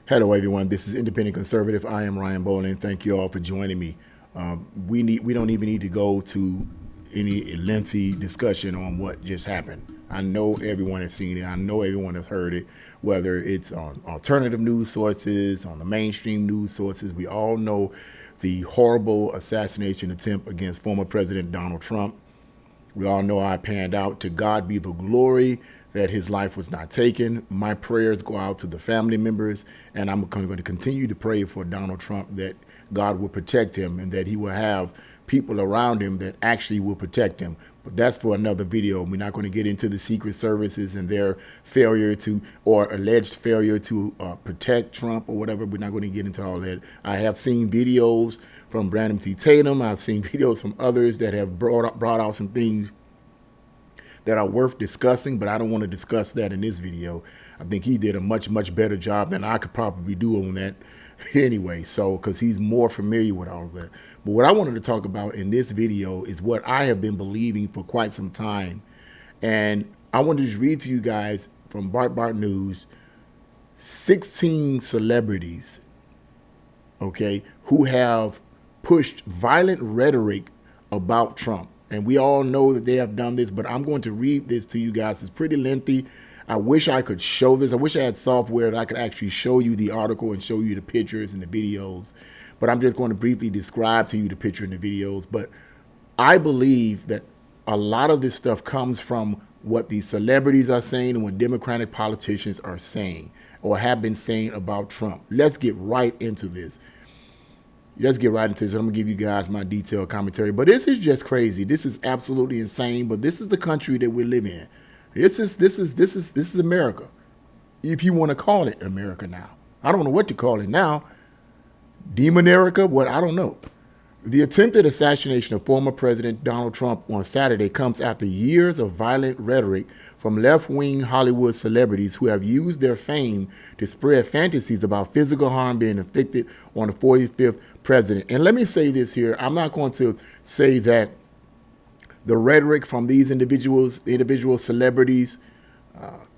Hello, everyone. This is Independent Conservative. I am Ryan Bowling. Thank you all for joining me. We don't even need to go to any lengthy discussion on what just happened. I know everyone has seen it. I know everyone has heard it, whether it's on alternative news sources, on the mainstream news sources. We all know the horrible assassination attempt against former President Donald Trump. We all know how it panned out. To God be the glory that his life was not taken. My prayers go out to the family members, and I'm going to continue to pray for Donald Trump that God will protect him and that he will have people around him that actually will protect him. But that's for another video. We're not going to get into the Secret Services and their failure to, or alleged failure to protect Trump or whatever. We're not going to get into all that. I have seen videos from Brandon T. Tatum. I've seen videos from others that have brought out some things that are worth discussing, but I don't want to discuss that in this video. I think he did a much better job than I could probably do on that anyway, so because he's more familiar with all of that. But what I wanted to talk about in this video is what I have been believing for quite some time, and I wanted to just read to you guys from Bart News 16 celebrities, okay, who have pushed violent rhetoric about Trump. And we all know that they have done this, but I'm going to read this to you guys. It's pretty lengthy. I wish I could show this. I wish I had software that I could actually show you the article and show you the pictures and the videos. But I'm just going to briefly describe to you the picture and the videos. But I believe that a lot of this stuff comes from what these celebrities are saying and what Democratic politicians are saying or have been saying about Trump. Let's get right into this. Let's get right into this. I'm gonna give you guys my detailed commentary, but this is just crazy. This is absolutely insane. But this is the country that we live in. This is America, if you want to call it America now. I don't know what to call it now. Demon-America? What? I don't know. The attempted assassination of former President Donald Trump on Saturday comes after years of violent rhetoric from left-wing Hollywood celebrities who have used their fame to spread fantasies about physical harm being inflicted on the 45th president. And let me say this here. I'm not going to say that the rhetoric from these individual celebrities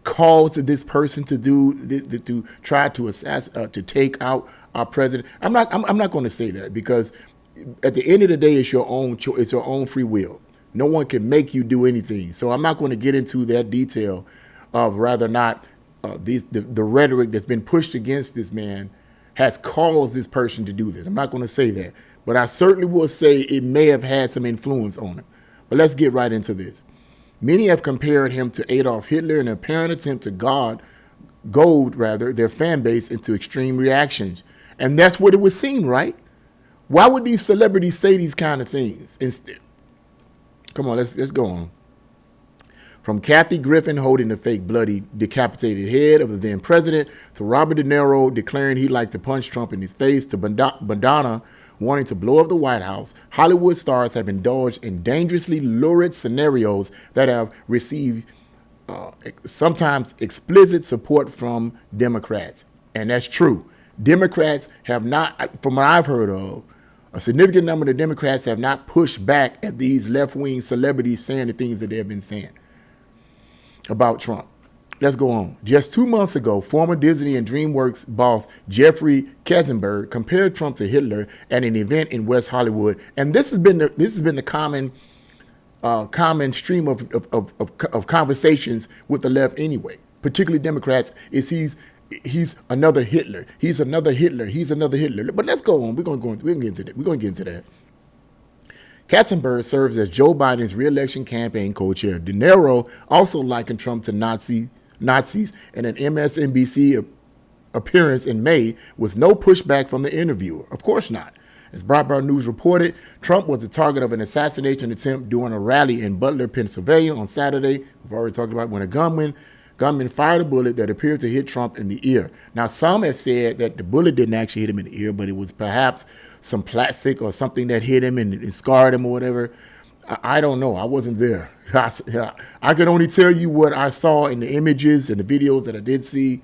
caused this person to try to to take out our president. I'm not going to say that, because at the end of the day, it's your own free will. No one can make you do anything. So I'm not going to get into that detail of whether or not the rhetoric that's been pushed against this man has caused this person to do this. I'm not going to say that. But I certainly will say it may have had some influence on him. But let's get right into this. Many have compared him to Adolf Hitler in an apparent attempt to goad their fan base into extreme reactions. And that's what it would seem, right? Why would these celebrities say these kind of things instead? Come on, let's go on. From Kathy Griffin holding the fake bloody decapitated head of the then president, to Robert De Niro declaring he'd like to punch Trump in his face, to Madonna wanting to blow up the White House, Hollywood stars have indulged in dangerously lurid scenarios that have received sometimes explicit support from Democrats. And that's true. Democrats have not, from what I've heard of, a significant number of Democrats have not pushed back at these left-wing celebrities saying the things that they have been saying about Trump. Let's go on. Just 2 months ago, former Disney and DreamWorks boss Jeffrey Katzenberg compared Trump to Hitler at an event in West Hollywood, and this has been the common stream of conversations with the left anyway, particularly Democrats. Is he's another Hitler. He's another Hitler. He's another Hitler. But let's go on. We're going to get into that. We're going to get into that. Katzenberg serves as Joe Biden's re-election campaign co-chair. De Niro also likened Trump to Nazis in an MSNBC appearance in May with no pushback from the interviewer. Of course not. As Breitbart News reported, Trump was the target of an assassination attempt during a rally in Butler, Pennsylvania on Saturday. We've already talked about when a gunman fired a bullet that appeared to hit Trump in the ear. Now, some have said that the bullet didn't actually hit him in the ear, but it was perhaps some plastic or something that hit him and it scarred him or whatever. I don't know. I wasn't there. I can only tell you what I saw in the images and the videos that I did see.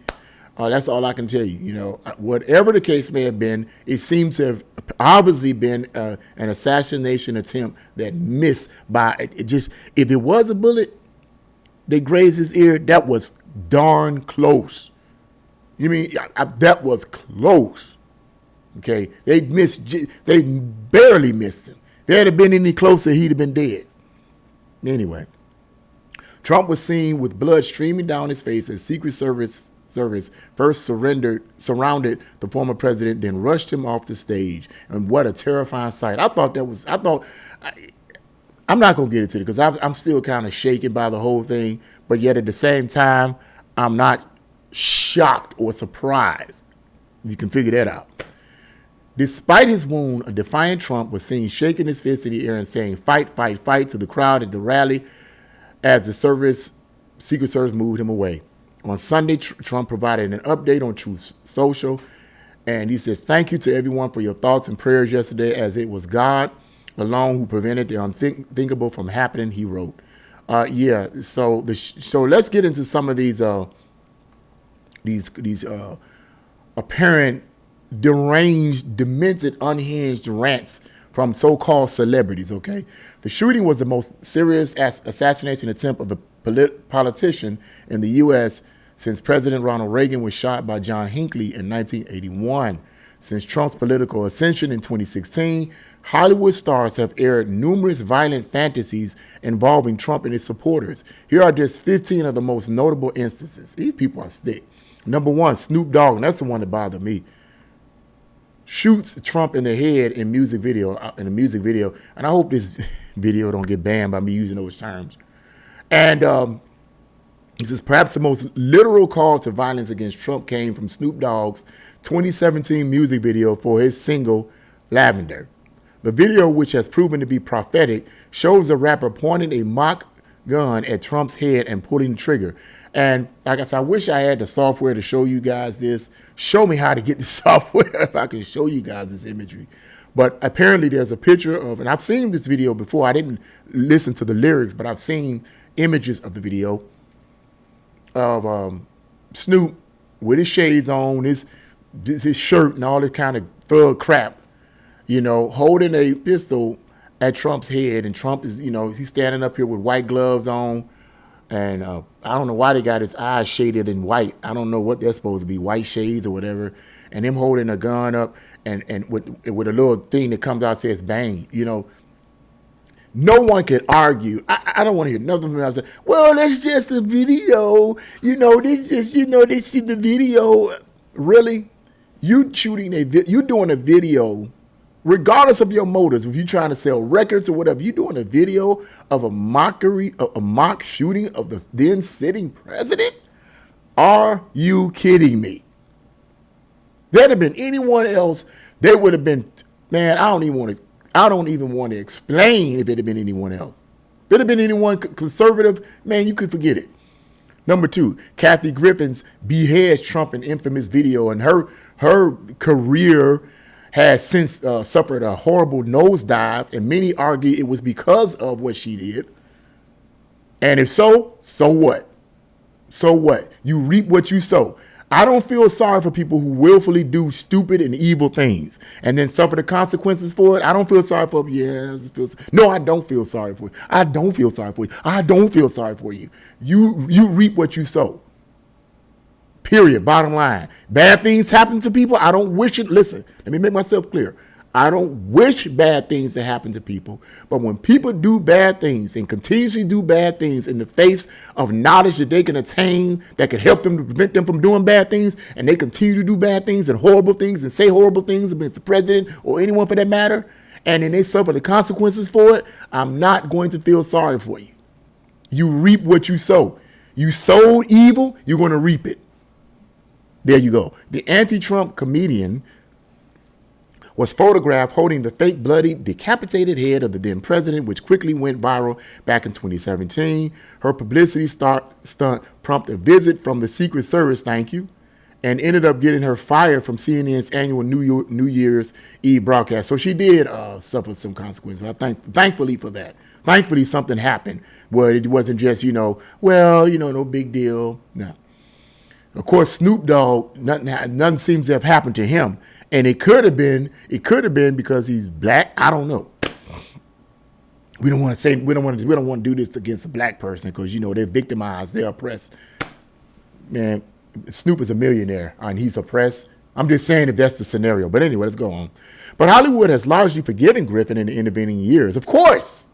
That's all I can tell you. You know, whatever the case may have been, it seems to have obviously been an assassination attempt that missed by if it was a bullet that grazed his ear, that was darn close. You mean that was close? Okay, they barely missed him. If they had been any closer, he'd have been dead. Anyway, Trump was seen with blood streaming down his face as Secret Service first surrounded the former president, then rushed him off the stage. And what a terrifying sight! I'm not gonna get into it because I'm still kind of shaken by the whole thing, but yet at the same time, I'm not shocked or surprised. You can figure that out. Despite his wound, a defiant Trump was seen shaking his fist in the air and saying, "Fight, fight, fight," to the crowd at the rally as the Secret Service moved him away. On Sunday, Trump provided an update on Truth Social, and he says, "Thank you to everyone for your thoughts and prayers yesterday, as it was God alone who prevented the unthinkable from happening," he wrote. So let's get into some of these apparent deranged, demented, unhinged rants from so-called celebrities, okay? The shooting was the most serious assassination attempt of a politician in the U.S. since President Ronald Reagan was shot by John Hinckley in 1981. Since Trump's political ascension in 2016, Hollywood stars have aired numerous violent fantasies involving Trump and his supporters. Here are just 15 of the most notable instances. These people are sick. Number one, Snoop Dogg, and that's the one that bothered me, shoots Trump in the head in a music video, and I hope this video don't get banned by me using those terms. And he says perhaps the most literal call to violence against Trump came from Snoop Dogg's 2017 music video for his single Lavender. The video, which has proven to be prophetic, shows the rapper pointing a mock gun at Trump's head and pulling the trigger. And like I said, I wish I had the software to show you guys this. Show me how to get the software if I can show you guys this imagery. But apparently there's a picture of, and I've seen this video before. I didn't listen to the lyrics, but I've seen images of the video of Snoop with his shades on, his shirt and all this kind of thug crap, holding a pistol at Trump's head. And Trump is, he's standing up here with white gloves on. And I don't know why they got his eyes shaded in white. I don't know what they're supposed to be, white shades or whatever. And him holding a gun up and with a little thing that comes out says bang. No one can argue. I don't want to hear nothing from them say, well, that's just a video. This is the video. Really? You doing a video, regardless of your motives, if you're trying to sell records or whatever, you're doing a video of a mock shooting of the then sitting president? Are you kidding me? There'd have been anyone else, they would have been, man, I don't even want to explain if it had been anyone else. If it had been anyone conservative, man, you could forget it. Number two, Kathy Griffin's beheads Trump in infamous video, and her career has since suffered a horrible nosedive, and many argue it was because of what she did. And if so what? So what? You reap what you sow. I don't feel sorry for people who willfully do stupid and evil things and then suffer the consequences for it. I don't feel sorry for them. No, I don't feel sorry for you. I don't feel sorry for you. I don't feel sorry for you. You reap what you sow. Period. Bottom line. Bad things happen to people. I don't wish it. Listen, let me make myself clear. I don't wish bad things to happen to people. But when people do bad things and continuously do bad things in the face of knowledge that they can attain that can help them to prevent them from doing bad things, and they continue to do bad things and horrible things and say horrible things against the president or anyone for that matter, and then they suffer the consequences for it, I'm not going to feel sorry for you. You reap what you sow. You sowed evil, you're going to reap it. There you go. The anti-Trump comedian was photographed holding the fake bloody decapitated head of the then president, which quickly went viral back in 2017. Her publicity stunt prompted a visit from the Secret Service, thank you, and ended up getting her fired from CNN's annual New Year's Eve broadcast. So she did suffer some consequences. Thankfully for that. Thankfully something happened where it wasn't just, no big deal. No. Of course, Snoop Dogg, nothing seems to have happened to him. And it could have been because he's black. I don't know. We don't want to do this against a black person because they're victimized, they're oppressed. Man, Snoop is a millionaire and he's oppressed. I'm just saying if that's the scenario. But anyway, let's go on. But Hollywood has largely forgiven Griffin in the intervening years, of course.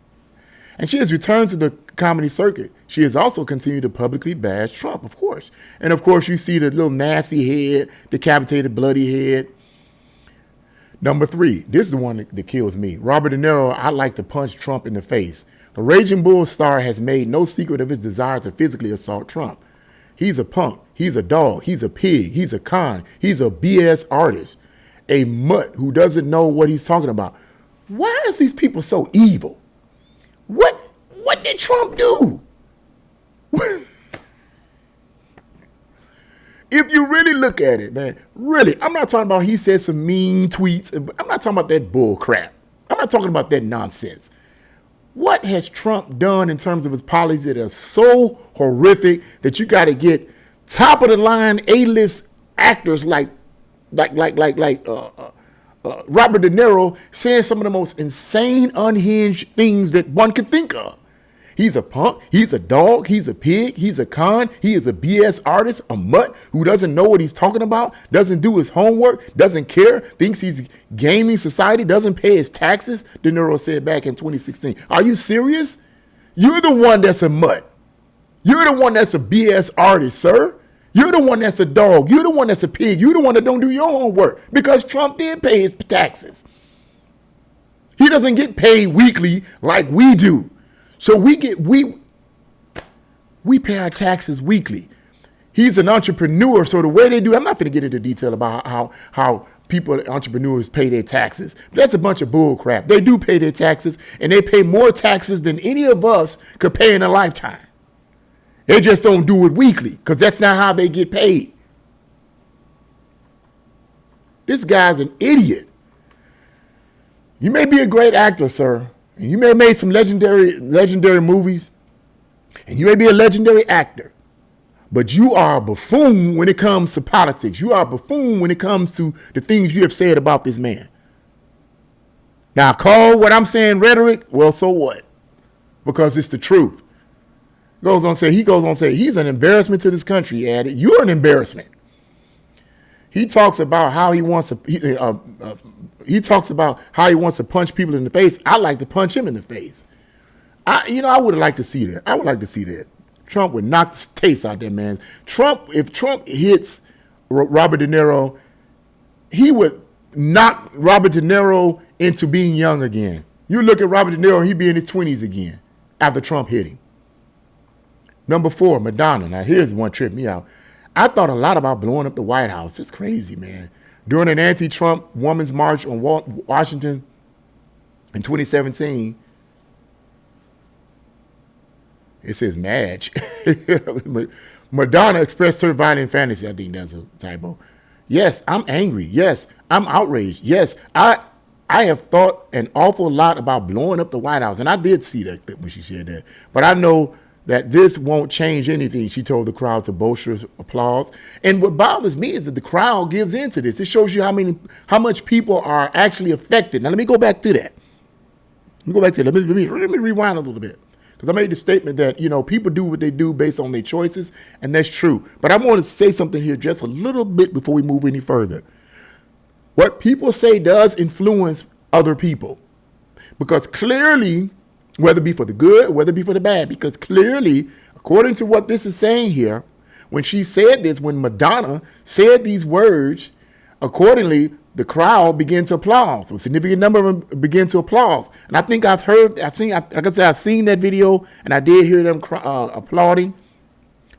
And she has returned to the comedy circuit. She has also continued to publicly bash Trump, of course. And of course, you see the little nasty head, decapitated, bloody head. Number 3, this is the one that kills me. Robert De Niro, I like to punch Trump in the face. The Raging Bull star has made no secret of his desire to physically assault Trump. He's a punk. He's a dog. He's a pig. He's a con. He's a BS artist. A mutt who doesn't know what he's talking about. Why is these people so evil? What did Trump do? If you really look at it, man, really, I'm not talking about he said some mean tweets. I'm not talking about that bull crap. I'm not talking about that nonsense. What has Trump done in terms of his policies that are so horrific that you got to get top of the line A-list actors like Robert De Niro saying some of the most insane, unhinged things that one could think of? He's a punk, he's a dog, he's a pig, he's a con, he is a BS artist, a mutt who doesn't know what he's talking about, doesn't do his homework, doesn't care, thinks he's gaming society, doesn't pay his taxes, De Niro said back in 2016. Are you serious? You're the one that's a mutt. You're the one that's a BS artist, sir. You're the one that's a dog. You're the one that's a pig. You're the one that don't do your homework because Trump did pay his taxes. He doesn't get paid weekly like we do. So we pay our taxes weekly. He's an entrepreneur, so the way they do, I'm not going to get into detail about how people, entrepreneurs, pay their taxes. That's a bunch of bull crap. They do pay their taxes, and they pay more taxes than any of us could pay in a lifetime. They just don't do it weekly because that's not how they get paid. This guy's an idiot. You may be a great actor, sir. And you may have made some legendary movies, and you may be a legendary actor, but you are a buffoon when it comes to politics. You are a buffoon when it comes to the things you have said about this man. Now, call what I'm saying rhetoric. Well, so what? Because it's the truth. He goes on to say, he's an embarrassment to this country, he added. You're an embarrassment. He talks about how he wants to punch people in the face. I like to punch him in the face. I would like to see that. I would like to see that. Trump would knock the taste out that man. If Trump hits Robert De Niro, he would knock Robert De Niro into being young again. You look at Robert De Niro, he'd be in his 20s again after Trump hit him. Number 4, Madonna. Now here's one trip me out. I thought a lot about blowing up the White House. It's crazy, man. During an anti-Trump women's march on Washington in 2017, it says Madge. Madonna expressed her violent fantasy. I think that's a typo. Yes, I'm angry. Yes, I'm outraged. Yes, I have thought an awful lot about blowing up the White House. And I did see that when she said that. But I know that this won't change anything, she told the crowd to boisterous applause. And what bothers me is that the crowd gives into this. It shows you how much people are actually affected. Now, let me go back to that. Let me rewind a little bit. Because I made the statement that, people do what they do based on their choices, and that's true. But I want to say something here just a little bit before we move any further. What people say does influence other people. Because clearly, whether it be for the good, or whether it be for the bad, because clearly, according to what this is saying here, when she said this, when Madonna said these words, accordingly, the crowd began to applaud. So a significant number of them began to applaud. And I think I've seen that video, and I did hear them applauding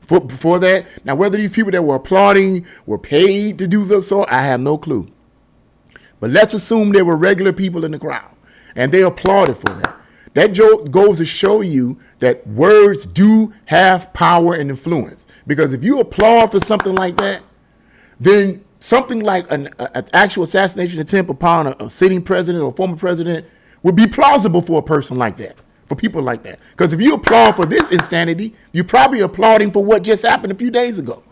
for that. Now, whether these people that were applauding were paid to do this, so I have no clue. But let's assume they were regular people in the crowd, and they applauded for that. That goes to show you that words do have power and influence. Because if you applaud for something like that, then something like an actual assassination attempt upon a sitting president or former president would be plausible for a person like that, for people like that. Because if you applaud for this insanity, you're probably applauding for what just happened a few days ago.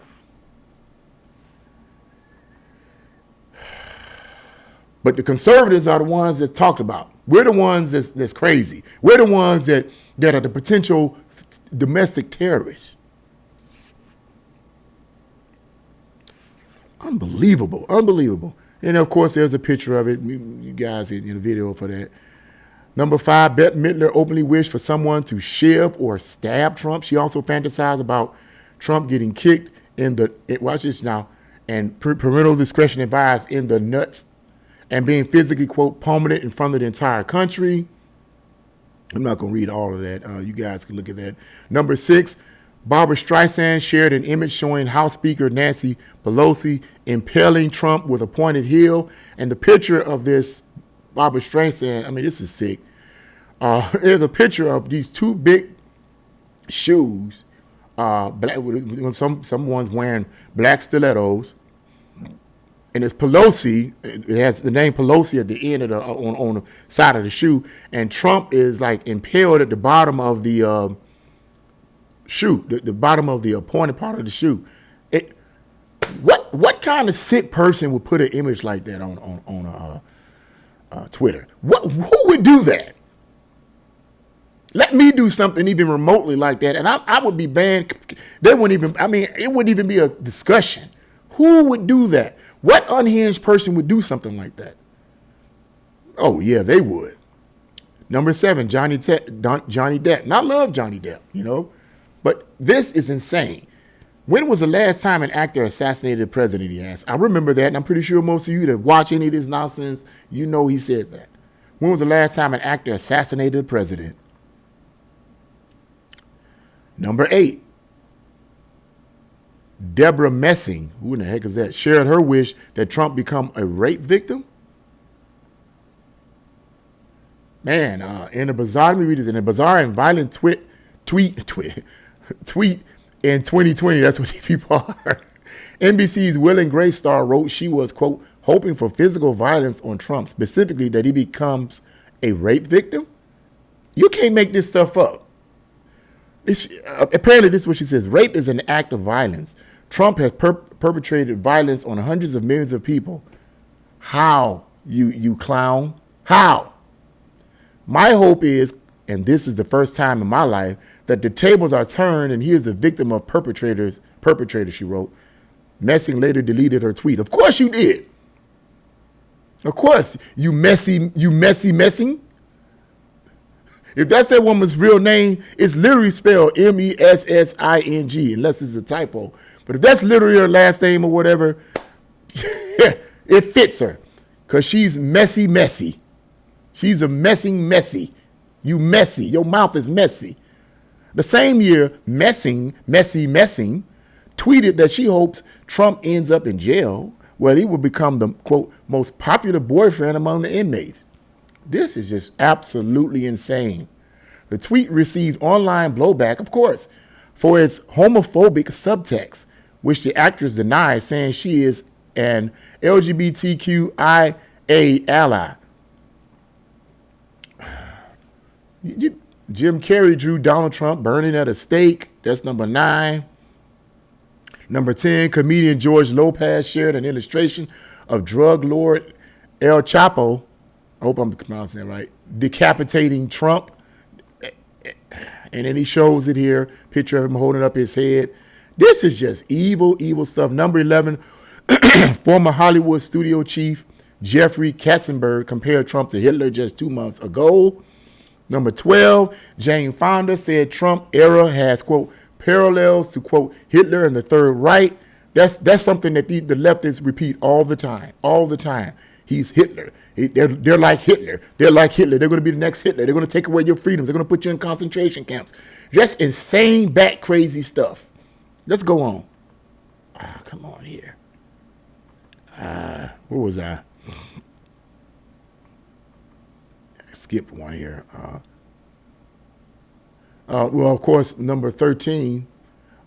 But the conservatives are the ones that's talked about. We're the ones that's crazy. We're the ones that are the potential domestic terrorists. Unbelievable, unbelievable. And of course, there's a picture of it. You guys in the video for that. Number 5, Bette Midler openly wished for someone to shiv or stab Trump. She also fantasized about Trump getting kicked in the, watch this now, and parental discretion advised, in the nuts, and being physically, quote, pummeled in front of the entire country. I'm not going to read all of that. You guys can look at that. Number 6, Barbara Streisand shared an image showing House Speaker Nancy Pelosi impaling Trump with a pointed heel. And the picture of this Barbara Streisand, I mean, this is sick. There's a picture of these 2 big shoes. Black, someone's wearing black stilettos. And it's Pelosi. It has the name Pelosi at the end of the on the side of the shoe. And Trump is like impaled at the bottom of the shoe, the bottom of the pointed part of the shoe. What kind of sick person would put an image like that on Twitter? Who would do that? Let me do something even remotely like that, and I would be banned. They wouldn't even. I mean, it wouldn't even be a discussion. Who would do that? What unhinged person would do something like that? Oh yeah, they would. Number 7, Johnny Depp. And I love Johnny Depp, you know. But this is insane. When was the last time an actor assassinated a president, he asked. I remember that, and I'm pretty sure most of you that watch any of this nonsense, you know he said that. When was the last time an actor assassinated a president? Number 8, Deborah Messing, who in the heck is that, shared her wish that Trump become a rape victim. Man, in a bizarre, let me read this, in a bizarre and violent tweet in 2020, that's what these people are. NBC's Will and Grace star wrote she was, quote, hoping for physical violence on Trump, specifically that he becomes a rape victim. You can't make this stuff up. Apparently, this is what she says. Rape is an act of violence. Trump has perpetrated violence on hundreds of millions of people. How, you clown? How? My hope is, and this is the first time in my life, that the tables are turned and he is the victim of perpetrators, she wrote. Messing later deleted her tweet. Of course you did. Of course, you messing. If that's that woman's real name, it's literally spelled Messing, unless it's a typo. But if that's literally her last name or whatever, it fits her. Because she's messy. She's a messy. You messy. Your mouth is messy. The same year, Messing tweeted that she hopes Trump ends up in jail, where he will become the, quote, most popular boyfriend among the inmates. This is just absolutely insane. The tweet received online blowback, of course, for its homophobic subtext, which the actress denies, saying she is an LGBTQIA ally. Jim Carrey drew Donald Trump burning at a stake. That's number 9. Number 10, comedian George Lopez shared an illustration of drug lord El Chapo, I hope I'm pronouncing that right, decapitating Trump. And then he shows it here, picture of him holding up his head. This is just evil stuff. Number 11, former Hollywood studio chief Jeffrey Katzenberg compared Trump to Hitler just 2 months ago. Number 12, Jane Fonda said Trump era has, quote, parallels to, quote, Hitler and the Third Reich. That's something that the leftists repeat all the time. He's Hitler. They're like Hitler. They're like Hitler. They're going to be the next Hitler. They're going to take away your freedoms. They're going to put you in concentration camps. Just insane, bat crazy stuff. Let's go on. Come on here. Where was I? Skip one here. Well, of course, number 13,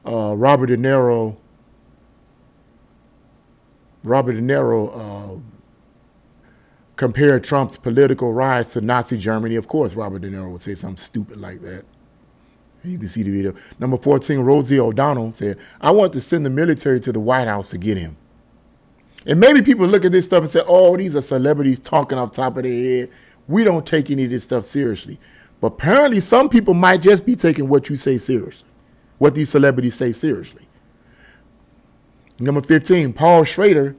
Robert De Niro compared Trump's political rise to Nazi Germany. Of course, Robert De Niro would say something stupid like that. And you can see the video. Number 14, Rosie O'Donnell said, I want to send the military to the White House to get him. And maybe people look at this stuff and say, oh, these are celebrities talking off top of their head. We don't take any of this stuff seriously. But apparently some people might just be taking what you say seriously, what these celebrities say seriously. Number 15, Paul Schrader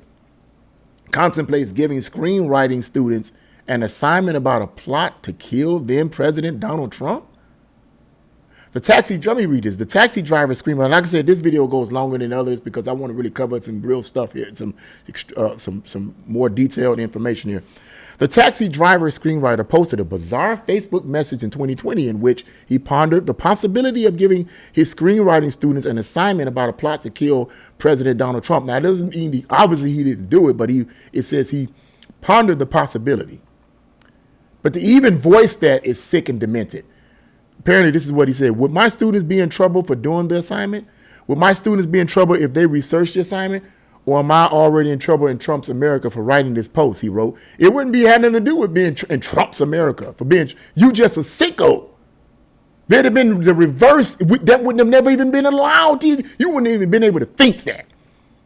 contemplates giving screenwriting students an assignment about a plot to kill then President Donald Trump. Let me read this. The taxi driver screenwriter. Like I said, this video goes longer than others because I want to really cover some real stuff here, some more detailed information here. The taxi driver screenwriter posted a bizarre Facebook message in 2020 in which he pondered the possibility of giving his screenwriting students an assignment about a plot to kill President Donald Trump. Now, it doesn't mean obviously he didn't do it, but it says he pondered the possibility. But to even voice that is sick and demented. Apparently, this is what he said. Would my students be in trouble for doing the assignment? Would my students be in trouble if they researched the assignment? Or am I already in trouble in Trump's America for writing this post, he wrote. It wouldn't be having to do with being in Trump's America, for being, you just a sicko. There'd have been the reverse. That wouldn't have never even been allowed. You wouldn't even been able to think that.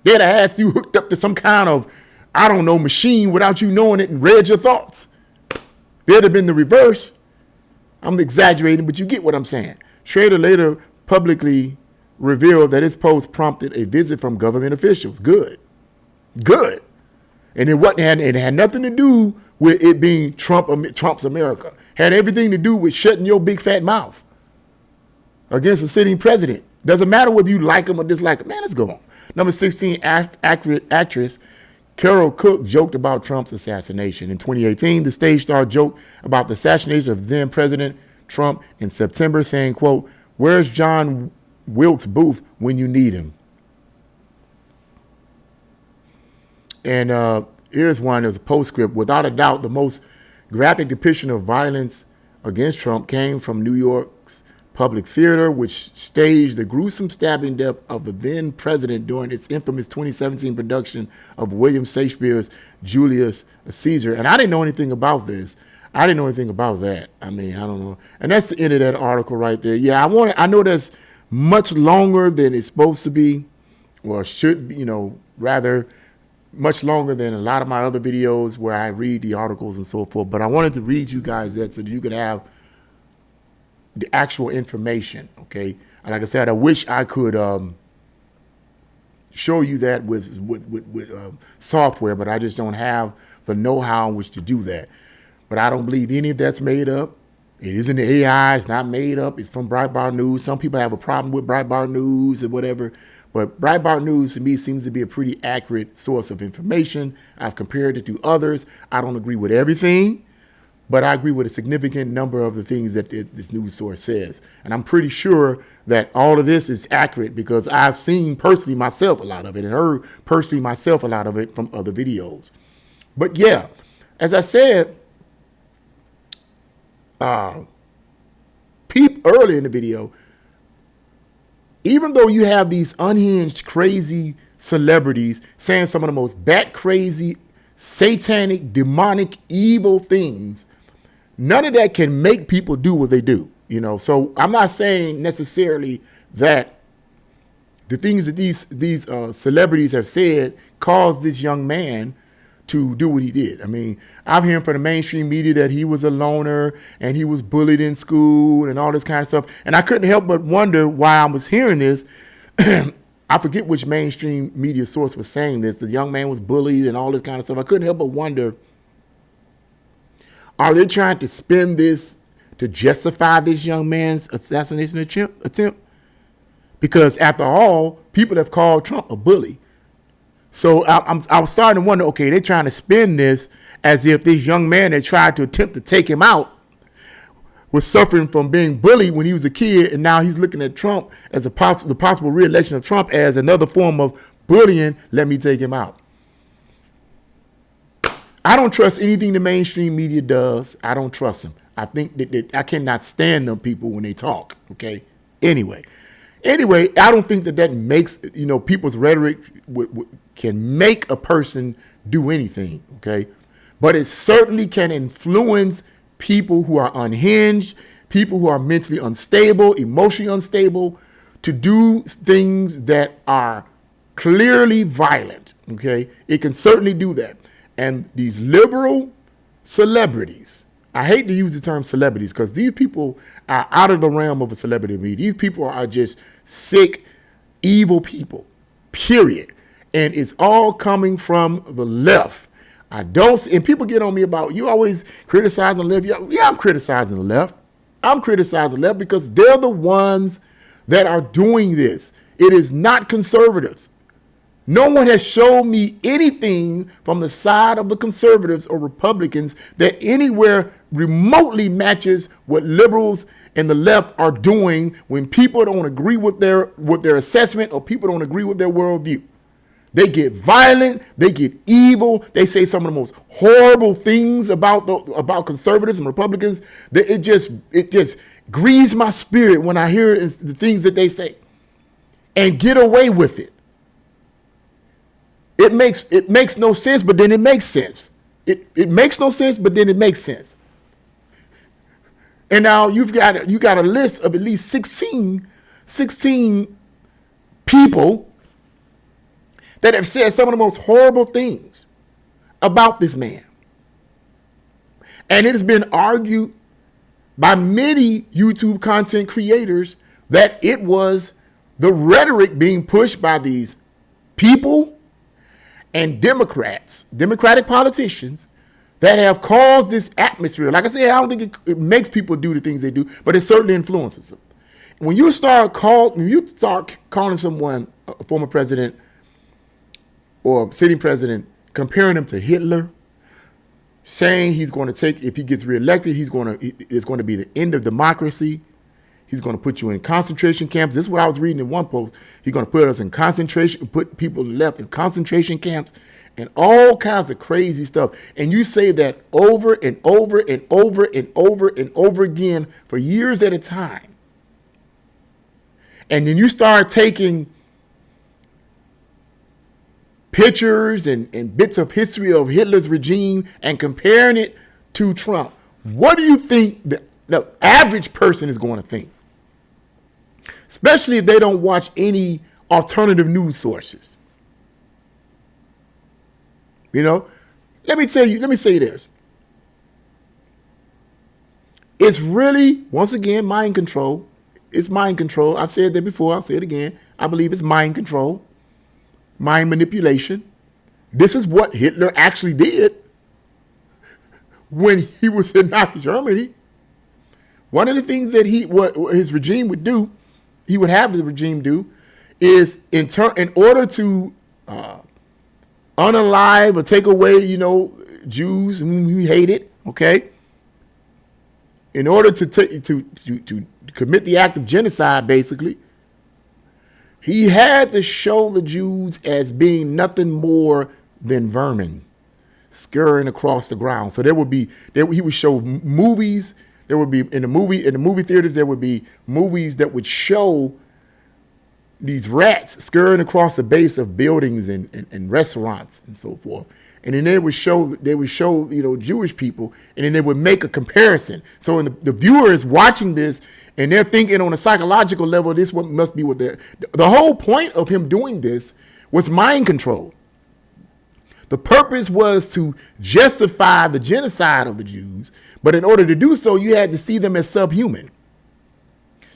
They'd have asked you hooked up to some kind of, I don't know, machine without you knowing it and read your thoughts. There'd have been the reverse. I'm exaggerating, but you get what I'm saying. Schrader later publicly revealed that his post prompted a visit from government officials. Good. And it had nothing to do with it being Trump's America. Had everything to do with shutting your big fat mouth against a sitting president. Doesn't matter whether you like him or dislike him. Man, let's go on. Number 16, actress Carol Cook joked about Trump's assassination. In 2018, the stage star joked about the assassination of then President Trump in September, saying, quote, "Where's John Wilkes Booth when you need him?" And here's one. There's a postscript. Without a doubt, the most graphic depiction of violence against Trump came from New York's Public Theater, which staged the gruesome stabbing death of the then president during its infamous 2017 production of William Shakespeare's Julius Caesar. And I didn't know anything about this. I didn't know anything about that. I mean, I don't know. And that's the end of that article right there. Yeah, I know that's much longer than it's supposed to be, or should be, rather much longer than a lot of my other videos where I read the articles and so forth. But I wanted to read you guys that so that you could have the actual information, okay? And like I said, I wish I could show you that with software, but I just don't have the know-how in which to do that. But I don't believe any of that's made up. It isn't the AI. It's not made up. It's from Breitbart News. Some people have a problem with Breitbart News or whatever. But Breitbart News, to me, seems to be a pretty accurate source of information. I've compared it to others. I don't agree with everything, but I agree with a significant number of the things that this news source says. And I'm pretty sure that all of this is accurate because I've seen personally myself a lot of it and heard personally myself a lot of it from other videos. But yeah, as I said, peep early in the video, even though you have these unhinged, crazy celebrities saying some of the most bat crazy, satanic, demonic, evil things, none of that can make people do what they do. So I'm not saying necessarily that the things that these celebrities have said caused this young man to do what he did. I mean, I've heard from the mainstream media that he was a loner and he was bullied in school and all this kind of stuff. And I couldn't help but wonder why I was hearing this. I forget which mainstream media source was saying this. The young man was bullied and all this kind of stuff. I couldn't help but wonder, are they trying to spin this to justify this young man's assassination attempt? Because after all, people have called Trump a bully. So I was starting to wonder, okay, they're trying to spin this as if this young man that tried to attempt to take him out was suffering from being bullied when he was a kid, and now he's looking at Trump as the possible re-election of Trump as another form of bullying. Let me take him out. I don't trust anything the mainstream media does. I don't trust them. I think that I cannot stand them people when they talk, okay? Anyway, I don't think that makes, people's rhetoric can make a person do anything, okay? But it certainly can influence people who are unhinged, people who are mentally unstable, emotionally unstable, to do things that are clearly violent, okay? It can certainly do that. And these liberal celebrities, I hate to use the term celebrities because these people are out of the realm of a celebrity to me. These people are just sick, evil people, period. And it's all coming from the left. I don't, and people get on me about, you always criticizing the left. Yeah, I'm criticizing the left. I'm criticizing the left because they're the ones that are doing this. It is not conservatives. No one has shown me anything from the side of the conservatives or Republicans that anywhere remotely matches what liberals and the left are doing when people don't agree with their assessment or people don't agree with their worldview. They get violent, they get evil, they say some of the most horrible things about conservatives and Republicans. That it just grieves my spirit when I hear the things that they say and get away with it. It makes no sense, but then it makes sense. It makes no sense, but then it makes sense. And now you got a list of at least 16 people that have said some of the most horrible things about this man. And it has been argued by many YouTube content creators that it was the rhetoric being pushed by these people and Democratic politicians that have caused this atmosphere. Like I said, I don't think it makes people do the things they do, but it certainly influences them. When you start calling someone, a former president or sitting president, comparing him to Hitler, saying he's going to take, if he gets reelected, it's going to be the end of democracy. He's going to put you in concentration camps. This is what I was reading in one post. He's going to put us in concentration, put people left in concentration camps and all kinds of crazy stuff. And you say that over and over and over and over and over again for years at a time. And then you start taking pictures and bits of history of Hitler's regime and comparing it to Trump. What do you think the average person is going to think? Especially if they don't watch any alternative news sources. You know, let me say this. It's really, once again, mind control. It's mind control. I've said that before. I'll say it again. I believe it's mind control, mind manipulation. This is what Hitler actually did when he was in Nazi Germany. One of the things that what his regime would do, he would have the regime do, is in order to unalive or take away, Jews whom he hated, okay? In order to commit the act of genocide, basically, he had to show the Jews as being nothing more than vermin scurrying across the ground. So he would show movies. There would be in the movie theaters, there would be movies that would show these rats scurrying across the base of buildings and restaurants and so forth. And then they would show Jewish people, and then they would make a comparison. So the viewer is watching this, and they're thinking on a psychological level, this must be what the whole point of him doing this was mind control. The purpose was to justify the genocide of the Jews, but in order to do so, you had to see them as subhuman.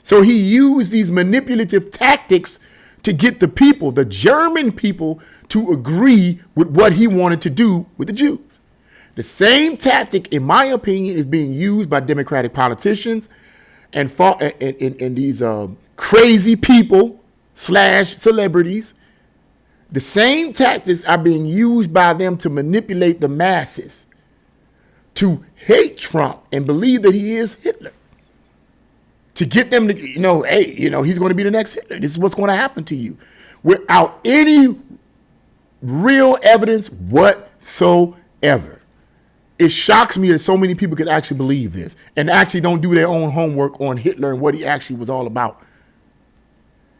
So he used these manipulative tactics to get the people, the German people, to agree with what he wanted to do with the Jews. The same tactic, in my opinion, is being used by Democratic politicians and these crazy people / celebrities. The same tactics are being used by them to manipulate the masses to hate Trump and believe that he is Hitler. To get them to, hey, he's going to be the next Hitler. This is what's going to happen to you. Without any real evidence whatsoever. It shocks me that so many people could actually believe this and actually don't do their own homework on Hitler and what he actually was all about.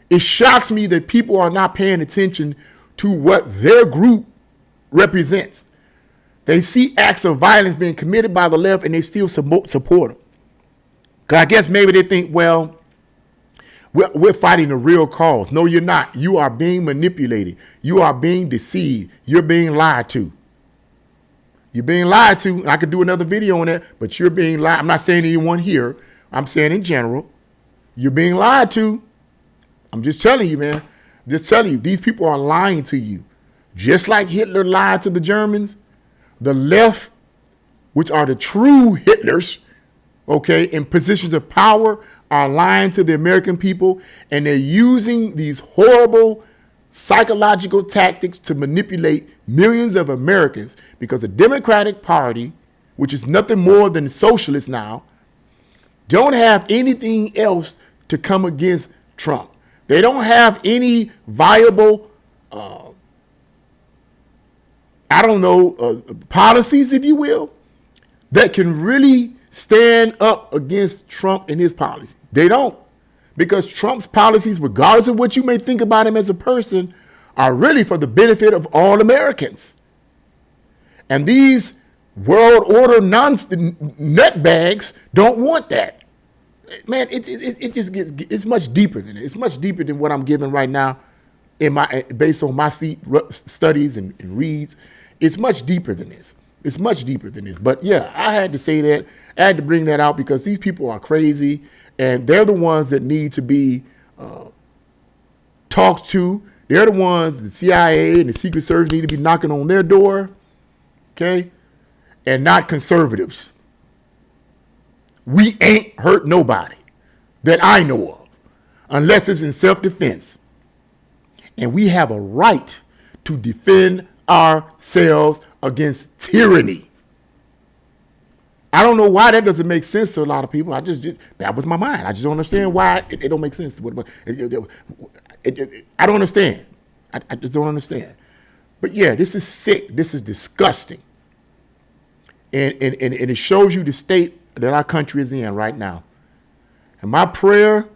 It shocks me that people are not paying attention to what their group represents. They see acts of violence being committed by the left and they still support them. Because I guess maybe they think, well, we're fighting the real cause. No, you're not. You are being manipulated. You are being deceived. You're being lied to. You're being lied to. I could do another video on that, but you're being lied. I'm not saying anyone here. I'm saying in general. You're being lied to. I'm just telling you, man. I'm just telling you, these people are lying to you. Just like Hitler lied to the Germans, the left, which are the true Hitlers, okay, in positions of power, are lying to the American people, and they're using these horrible psychological tactics to manipulate millions of Americans, because the Democratic Party, which is nothing more than socialists now, don't have anything else to come against Trump. They don't have any viable, policies, if you will, that can really stand up against Trump and his policies. They don't. Because Trump's policies, regardless of what you may think about him as a person, are really for the benefit of all Americans. And these world order nutbags don't want that. Man, it just gets, it's much deeper than it. It's much deeper than what I'm giving right now based on my studies and reads. It's much deeper than this. It's much deeper than this. But yeah, I had to say that. I had to bring that out because these people are crazy. And they're the ones that need to be talked to. They're the ones, the CIA and the Secret Service need to be knocking on their door, okay? And not conservatives. We ain't hurt nobody that I know of, unless it's in self-defense. And we have a right to defend ourselves against tyranny. I don't know why that doesn't make sense to a lot of people. That was my mind. I just don't understand why it don't make sense. I don't understand. I just don't understand. But yeah, this is sick. This is disgusting. And it shows you the state that our country is in right now. And my prayer,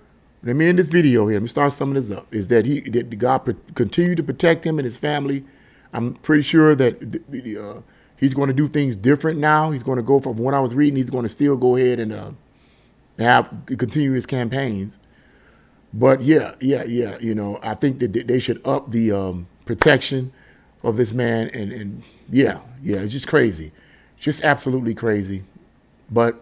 let me end this video here. Let me start summing this up, is that God continue to protect him and his family. I'm pretty sure that he's going to do things different now. He's going to go from what I was reading. He's going to still go ahead and continue his campaigns. But yeah. You know, I think that they should up the protection of this man. And yeah, it's just crazy. Just absolutely crazy. But,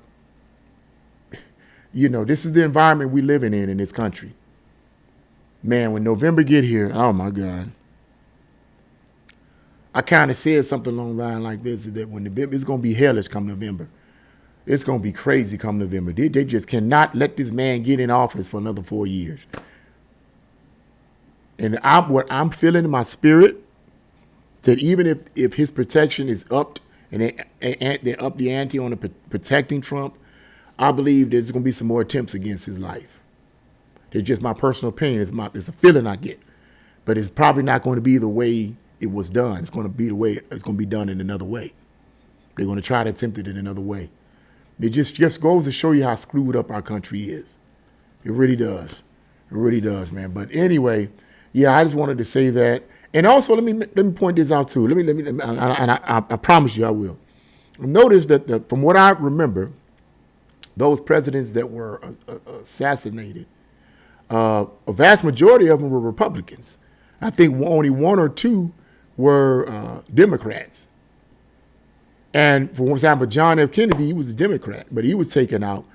you know, this is the environment we're living in this country. Man, when November get here, oh my God. I kind of said something along the line like this, is that when it's going to be hellish come November. It's going to be crazy come November. They just cannot let this man get in office for another 4 years. And what I'm feeling in my spirit, that even if his protection is upped and they up the ante on protecting Trump, I believe there's going to be some more attempts against his life. It's just my personal opinion. It's a feeling I get. But it's probably not going to be the way it was done. It's going to be the way it's going to be done in another way. They're going to try to attempt it in another way. It just goes to show you how screwed up our country is. It really does. It really does, man. But anyway, yeah, I just wanted to say that. And also, let me point this out too. I promise you I will. Notice that from what I remember, those presidents that were assassinated, a vast majority of them were Republicans. I think only one or two were Democrats. And for example, John F. Kennedy, he was a Democrat, but he was taken out.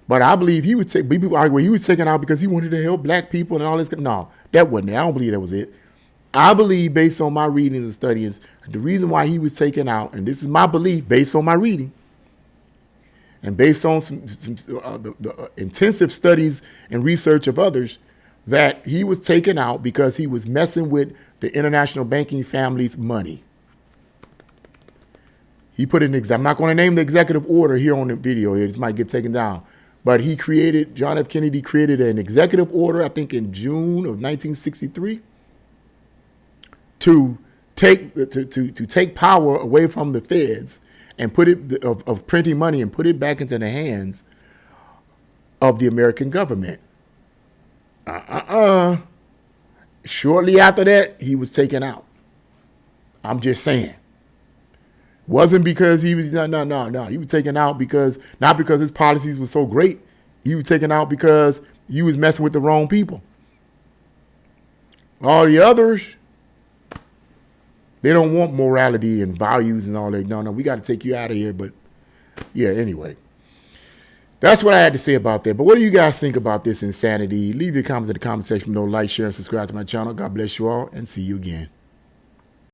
But I believe people argue he was taken out because he wanted to help black people and all this. No, that wasn't it. I don't believe that was it. I believe, based on my readings and studies, the reason why he was taken out, and this is my belief based on my reading, and based on the intensive studies and research of others, that he was taken out because he was messing with the international banking family's money. He put in, I'm not going to name the executive order here on the video here. This might get taken down. But John F. Kennedy created an executive order, I think in June of 1963, to take power away from the feds and put it, of printing money, and put it back into the hands of the American government. Shortly after that, he was taken out. I'm just saying. Wasn't because he was, no. He was taken out not because his policies were so great. He was taken out because he was messing with the wrong people. All the others, they don't want morality and values and all that. No, we got to take you out of here. But yeah, anyway. That's what I had to say about that. But what do you guys think about this insanity? Leave your comments in the comment section below. Like, share, and subscribe to my channel. God bless you all, and see you again.